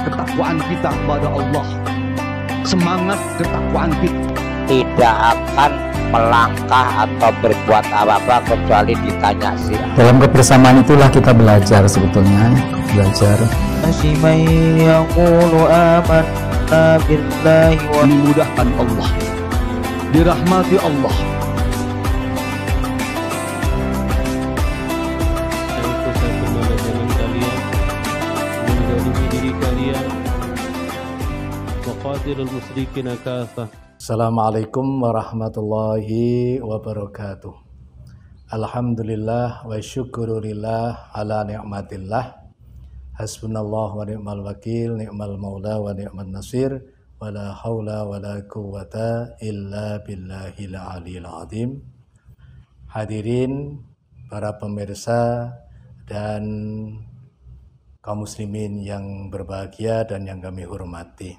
ketakwaan kita kepada Allah, semangat ketakwaan kita. Tidak akan melangkah atau berbuat apa-apa kecuali ditanya sih. Dalam kebersamaan itulah kita belajar sebetulnya, belajar. Dimudahkan Allah, dirahmati Allah. Assalamualaikum warahmatullahi wabarakatuh. Alhamdulillah wa syukurillah ala ni'matillah. Hasbunallah wa ni'mal wakil, ni'mal maula wa ni'mal nasir, wa la hawla wa la quwwata illa billahil aliyil azim. Hadirin para pemirsa dan kaum muslimin yang berbahagia dan yang kami hormati.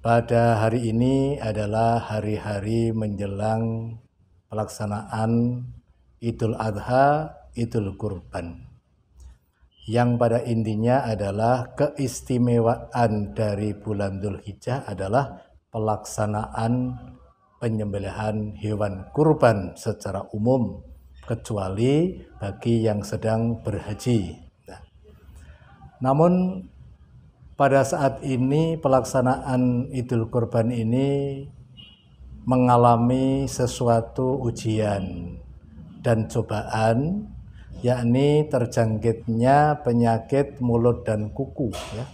Pada hari ini adalah hari-hari menjelang pelaksanaan Idul Adha, Idul Kurban, yang pada intinya adalah keistimewaan dari bulan Dzulhijjah adalah pelaksanaan penyembelihan hewan kurban secara umum, kecuali bagi yang sedang berhaji. Namun pada saat ini pelaksanaan Idul Kurban ini mengalami sesuatu ujian dan cobaan, yakni terjangkitnya penyakit mulut dan kuku ya,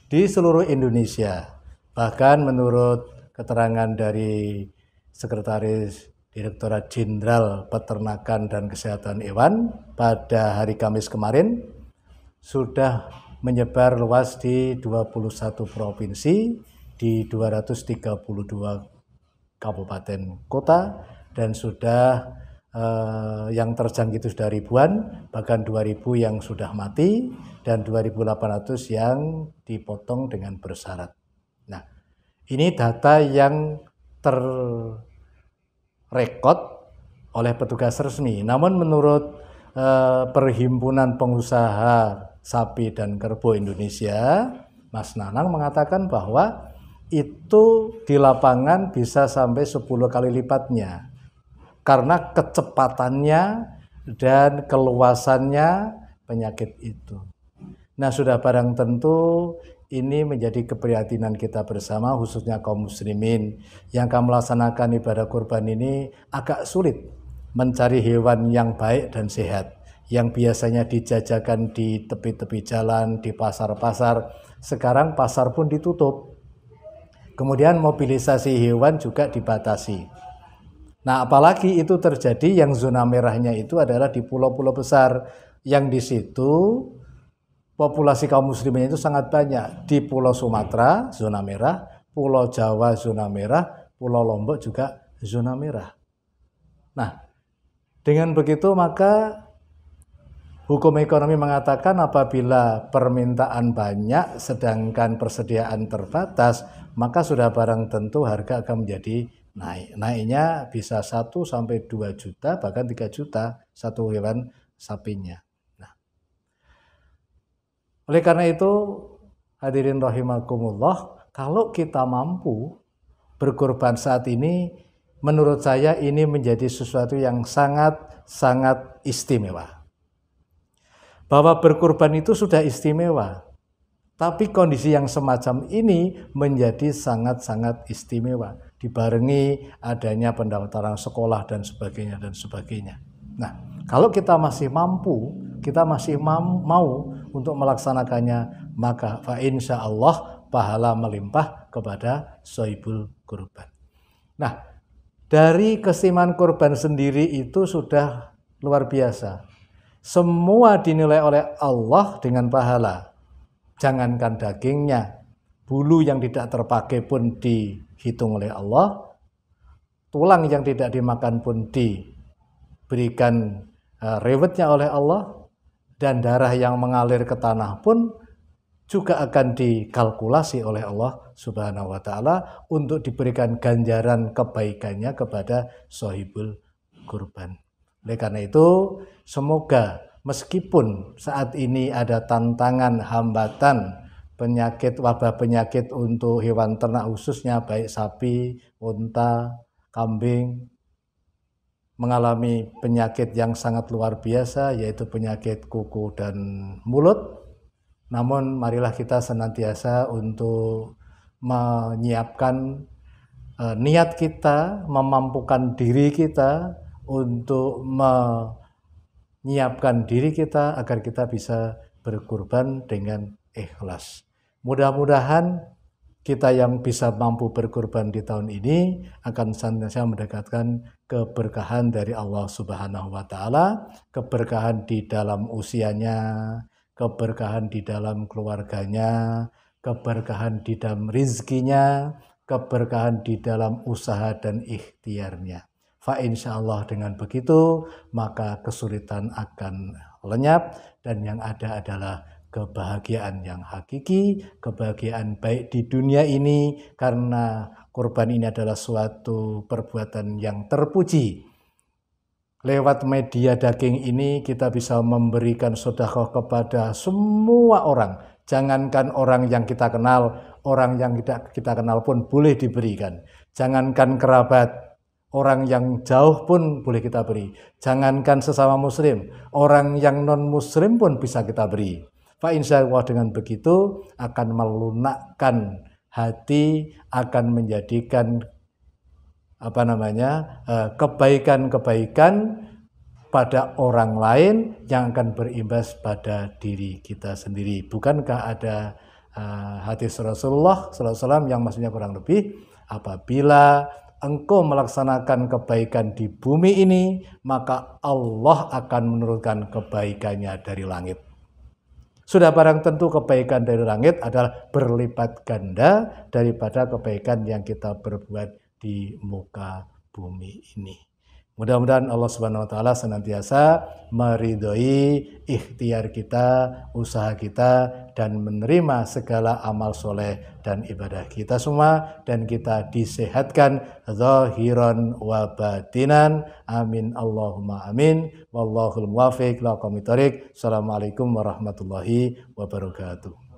di seluruh Indonesia. Bahkan menurut keterangan dari Sekretaris Direktorat Jenderal Peternakan dan Kesehatan Hewan pada hari Kamis kemarin, sudah menyebar luas di 21 provinsi, di 232 kabupaten kota, dan sudah yang terjangkit sudah ribuan, bahkan 2.000 yang sudah mati, dan 2.800 yang dipotong dengan bersyarat. Nah, ini data yang terrekod oleh petugas resmi. Namun menurut Perhimpunan Pengusaha Sapi dan Kerbau Indonesia, Mas Nanang mengatakan bahwa itu di lapangan bisa sampai 10 kali lipatnya karena kecepatannya dan keluasannya penyakit itu. Nah, sudah barang tentu ini menjadi keprihatinan kita bersama, khususnya kaum muslimin yang akan melaksanakan ibadah kurban ini agak sulit mencari hewan yang baik dan sehat, yang biasanya dijajakan di tepi-tepi jalan, di pasar-pasar. Sekarang pasar pun ditutup. Kemudian mobilisasi hewan juga dibatasi. Nah, apalagi itu terjadi yang zona merahnya itu adalah di pulau-pulau besar, yang di situ populasi kaum muslimin itu sangat banyak. Di Pulau Sumatera zona merah, Pulau Jawa zona merah, Pulau Lombok juga zona merah. Nah, dengan begitu maka hukum ekonomi mengatakan apabila permintaan banyak sedangkan persediaan terbatas, maka sudah barang tentu harga akan menjadi naik. Naiknya bisa 1 sampai 2 juta, bahkan 3 juta satu hewan sapinya. Nah, oleh karena itu, hadirin rahimakumullah, kalau kita mampu berkurban saat ini, menurut saya ini menjadi sesuatu yang sangat istimewa. Bahwa berkurban itu sudah istimewa, tapi kondisi yang semacam ini menjadi sangat istimewa, dibarengi adanya pendaftaran sekolah dan sebagainya dan sebagainya. Nah, kalau kita masih mampu, kita masih mau untuk melaksanakannya, maka fa insya Allah pahala melimpah kepada shahibul kurban. Nah, dari keistimewaan kurban sendiri itu sudah luar biasa. Semua dinilai oleh Allah dengan pahala. Jangankan dagingnya, bulu yang tidak terpakai pun dihitung oleh Allah, tulang yang tidak dimakan pun diberikan rewetnya oleh Allah, dan darah yang mengalir ke tanah pun juga akan dikalkulasi oleh Allah Subhanahu wa Ta'ala untuk diberikan ganjaran kebaikannya kepada shahibul kurban. Oleh karena itu, semoga meskipun saat ini ada tantangan, hambatan, penyakit, wabah penyakit untuk hewan ternak khususnya baik sapi, unta, kambing, mengalami penyakit yang sangat luar biasa, yaitu penyakit kuku dan mulut. Namun marilah kita senantiasa untuk menyiapkan niat kita, memampukan diri kita untuk menyiapkan diri kita agar kita bisa berkurban dengan ikhlas. Mudah-mudahan kita yang bisa mampu berkurban di tahun ini akan senantiasa mendapatkan keberkahan dari Allah Subhanahu wa Ta'ala, keberkahan di dalam usianya, keberkahan di dalam keluarganya, keberkahan di dalam rizkinya, keberkahan di dalam usaha dan ikhtiarnya. Fa insyaallah dengan begitu maka kesulitan akan lenyap dan yang ada adalah kebahagiaan yang hakiki, kebahagiaan baik di dunia ini karena kurban ini adalah suatu perbuatan yang terpuji. Lewat media daging ini kita bisa memberikan sedekah kepada semua orang. Jangankan orang yang kita kenal, orang yang tidak kita kenal pun boleh diberikan. Jangankan kerabat, orang yang jauh pun boleh kita beri. Jangankan sesama muslim, orang yang non muslim pun bisa kita beri. Fa insyaallah dengan begitu akan melunakkan hati, akan menjadikan kebaikan-kebaikan pada orang lain yang akan berimbas pada diri kita sendiri. Bukankah ada hadis Rasulullah SAW yang maksudnya kurang lebih, apabila engkau melaksanakan kebaikan di bumi ini, maka Allah akan menurunkan kebaikannya dari langit. Sudah barang tentu kebaikan dari langit adalah berlipat ganda daripada kebaikan yang kita berbuat di muka bumi ini. Mudah-mudahan Allah Subhanahu wa Ta'ala senantiasa meridhoi ikhtiar kita, usaha kita, dan menerima segala amal soleh dan ibadah kita semua, dan kita disehatkan zahiran wa batinan. Amin Allahumma amin. Wallahul muwaffiq ila aqwamit thoriq. Assalamualaikum warahmatullahi wabarakatuh.